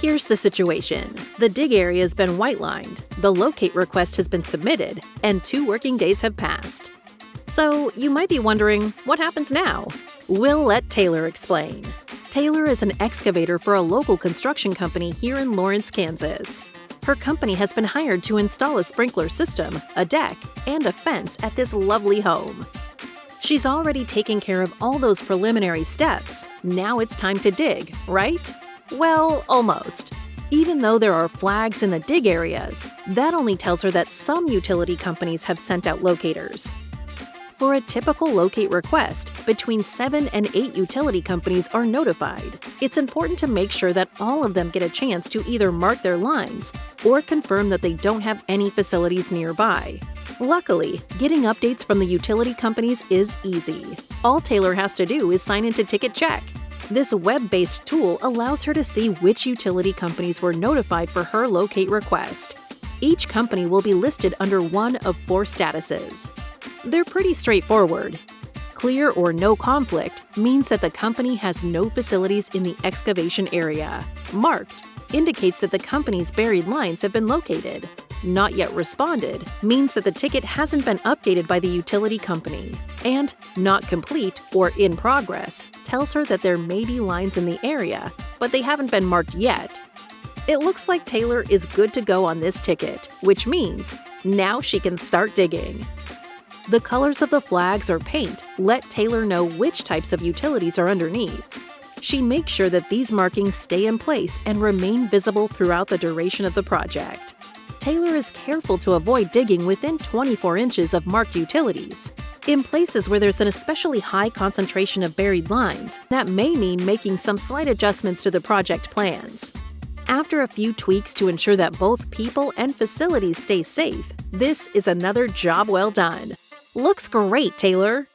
Here's the situation. The dig area has been white-lined, the locate request has been submitted, and 2 working days have passed. So you might be wondering, what happens now? We'll let Taylor explain. Taylor is an excavator for a local construction company here in Lawrence, Kansas. Her company has been hired to install a sprinkler system, a deck, and a fence at this lovely home. She's already taken care of all those preliminary steps. Now it's time to dig, right? Well, almost. Even though there are flags in the dig areas, that only tells her that some utility companies have sent out locators. For a typical locate request, between 7 and 8 utility companies are notified. It's important to make sure that all of them get a chance to either mark their lines or confirm that they don't have any facilities nearby. Luckily, getting updates from the utility companies is easy. All Taylor has to do is sign into Ticket Check. This web-based tool allows her to see which utility companies were notified for her locate request. Each company will be listed under one of 4 statuses. They're pretty straightforward. Clear or no conflict means that the company has no facilities in the excavation area. Marked indicates that the company's buried lines have been located. Not yet responded means that the ticket hasn't been updated by the utility company. And not complete or in progress tells her that there may be lines in the area, but they haven't been marked yet. It looks like Taylor is good to go on this ticket, which means now she can start digging. The colors of the flags or paint let Taylor know which types of utilities are underneath. She makes sure that these markings stay in place and remain visible throughout the duration of the project. Taylor is careful to avoid digging within 24 inches of marked utilities. In places where there's an especially high concentration of buried lines, that may mean making some slight adjustments to the project plans. After a few tweaks to ensure that both people and facilities stay safe, this is another job well done. Looks great, Taylor!